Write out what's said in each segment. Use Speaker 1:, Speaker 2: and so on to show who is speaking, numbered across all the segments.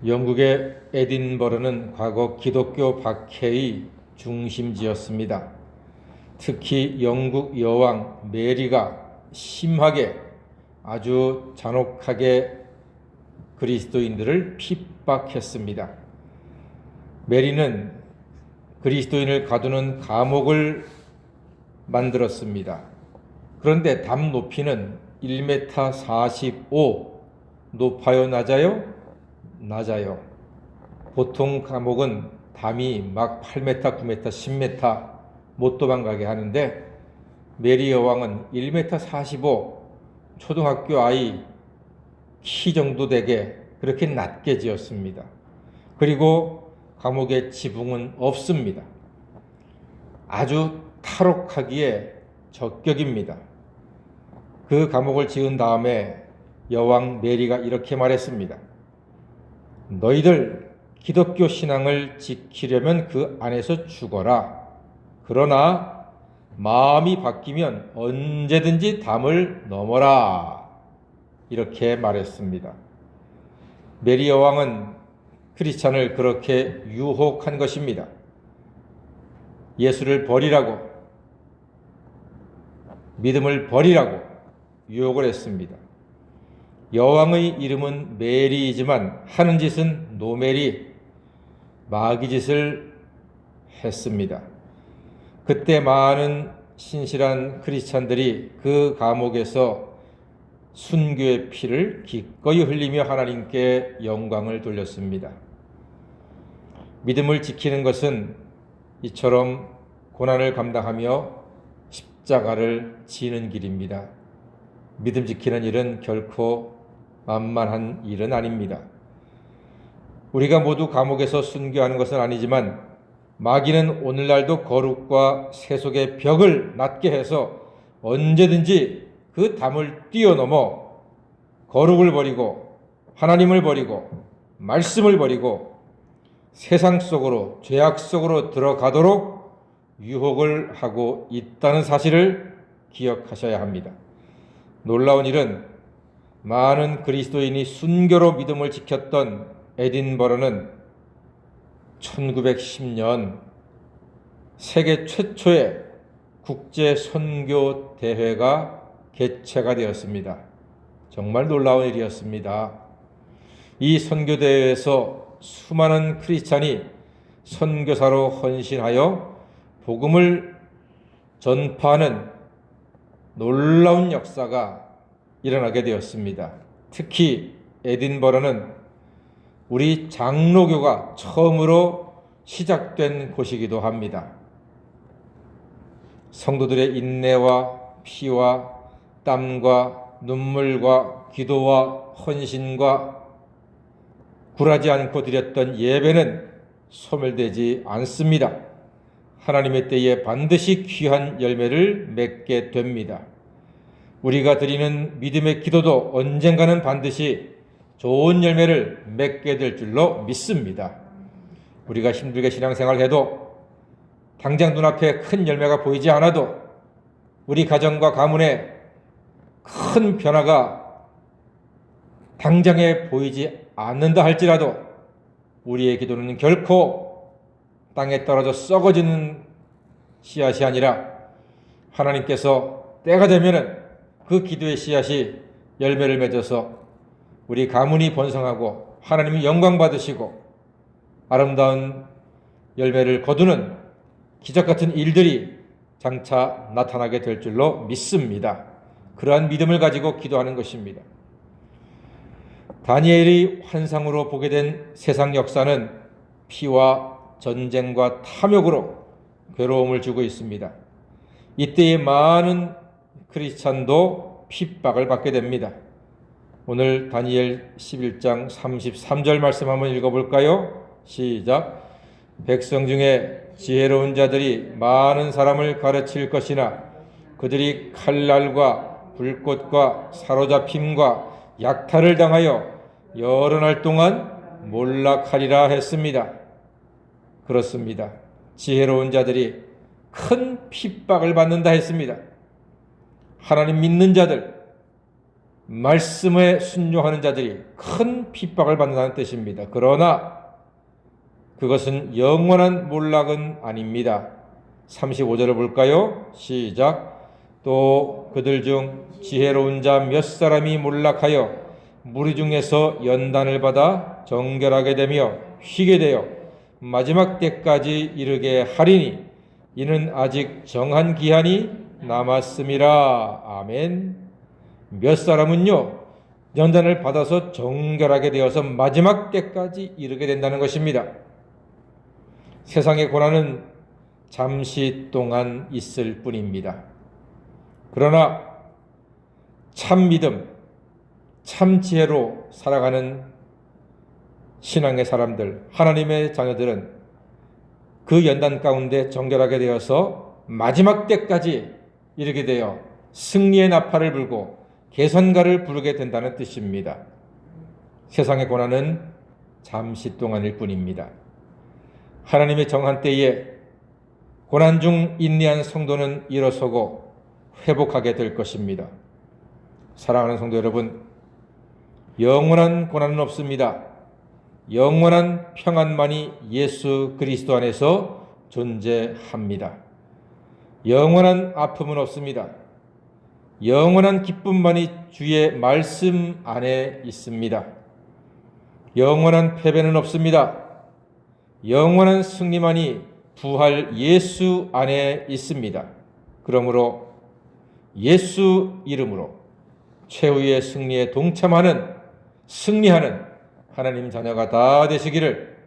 Speaker 1: 영국의 에딘버러는 과거 기독교 박해의 중심지였습니다. 특히 영국 여왕 메리가 심하게, 아주 잔혹하게 그리스도인들을 핍박했습니다. 메리는 그리스도인을 가두는 감옥을 만들었습니다. 그런데 담 높이는 1m 45, 높아요, 낮아요? 낮아요. 보통 감옥은 담이 막 8m, 9m, 10m 못 도망가게 하는데 메리 여왕은 1m 45, 초등학교 아이 키 정도 되게 그렇게 낮게 지었습니다. 그리고 감옥에 지붕은 없습니다. 아주 탈옥하기에 적격입니다. 그 감옥을 지은 다음에 여왕 메리가 이렇게 말했습니다. 너희들 기독교 신앙을 지키려면 그 안에서 죽어라. 그러나 마음이 바뀌면 언제든지 담을 넘어라. 이렇게 말했습니다. 메리 여왕은 크리스찬을 그렇게 유혹한 것입니다. 예수를 버리라고, 믿음을 버리라고 유혹을 했습니다. 여왕의 이름은 메리이지만 하는 짓은 노메리, 마귀짓을 했습니다. 그때 많은 신실한 크리스찬들이 그 감옥에서 순교의 피를 기꺼이 흘리며 하나님께 영광을 돌렸습니다. 믿음을 지키는 것은 이처럼 고난을 감당하며 십자가를 지는 길입니다. 믿음 지키는 일은 결코 만만한 일은 아닙니다. 우리가 모두 감옥에서 순교하는 것은 아니지만 마귀는 오늘날도 거룩과 세속의 벽을 낮게 해서 언제든지 그 담을 뛰어넘어 거룩을 버리고 하나님을 버리고 말씀을 버리고 세상 속으로, 죄악 속으로 들어가도록 유혹을 하고 있다는 사실을 기억하셔야 합니다. 놀라운 일은 많은 그리스도인이 순교로 믿음을 지켰던 에딘버러는 1910년 세계 최초의 국제 선교 대회가 개최가 되었습니다. 정말 놀라운 일이었습니다. 이 선교 대회에서 수많은 크리스찬이 선교사로 헌신하여 복음을 전파하는 놀라운 역사가 일어나게 되었습니다. 특히 에딘버러는 우리 장로교가 처음으로 시작된 곳이기도 합니다. 성도들의 인내와 피와 땀과 눈물과 기도와 헌신과 굴하지 않고 드렸던 예배는 소멸되지 않습니다. 하나님의 때에 반드시 귀한 열매를 맺게 됩니다. 우리가 드리는 믿음의 기도도 언젠가는 반드시 좋은 열매를 맺게 될 줄로 믿습니다. 우리가 힘들게 신앙생활해도 당장 눈앞에 큰 열매가 보이지 않아도 우리 가정과 가문에 큰 변화가 당장에 보이지 않는다 할지라도 우리의 기도는 결코 땅에 떨어져 썩어지는 씨앗이 아니라 하나님께서 때가 되면은 그 기도의 씨앗이 열매를 맺어서 우리 가문이 번성하고 하나님이 영광 받으시고 아름다운 열매를 거두는 기적 같은 일들이 장차 나타나게 될 줄로 믿습니다. 그러한 믿음을 가지고 기도하는 것입니다. 다니엘이 환상으로 보게 된 세상 역사는 피와 전쟁과 탐욕으로 괴로움을 주고 있습니다. 이때에 많은 크리스찬도 핍박을 받게 됩니다. 오늘 다니엘 11장 33절 말씀 한번 읽어볼까요? 시작. 백성 중에 지혜로운 자들이 많은 사람을 가르칠 것이나 그들이 칼날과 불꽃과 사로잡힘과 약탈을 당하여 여러 날 동안 몰락하리라 했습니다. 그렇습니다. 지혜로운 자들이 큰 핍박을 받는다 했습니다. 하나님 믿는 자들, 말씀에 순종하는 자들이 큰 핍박을 받는다는 뜻입니다. 그러나 그것은 영원한 몰락은 아닙니다. 35절을 볼까요? 시작. 또 그들 중 지혜로운 자 몇 사람이 몰락하여 무리 중에서 연단을 받아 정결하게 되며 휘게 되어 마지막 때까지 이르게 하리니 이는 아직 정한 기한이 남았음이라. 아멘. 몇 사람은요, 연단을 받아서 정결하게 되어서 마지막 때까지 이르게 된다는 것입니다. 세상의 고난은 잠시 동안 있을 뿐입니다. 그러나 참 믿음, 참 지혜로 살아가는 신앙의 사람들, 하나님의 자녀들은 그 연단 가운데 정결하게 되어서 마지막 때까지 이르게 되어 승리의 나팔을 불고 개선가를 부르게 된다는 뜻입니다. 세상의 고난은 잠시 동안일 뿐입니다. 하나님의 정한 때에 고난 중 인내한 성도는 일어서고 회복하게 될 것입니다. 사랑하는 성도 여러분, 영원한 고난은 없습니다. 영원한 평안만이 예수 그리스도 안에서 존재합니다. 영원한 아픔은 없습니다. 영원한 기쁨만이 주의 말씀 안에 있습니다. 영원한 패배는 없습니다. 영원한 승리만이 부활 예수 안에 있습니다. 그러므로 예수 이름으로 최후의 승리에 동참하는, 승리하는 하나님 자녀가 다 되시기를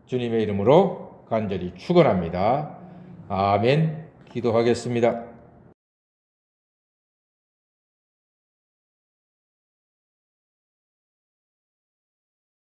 Speaker 1: 주님의 이름으로 간절히 축원합니다. 아멘. 기도하겠습니다.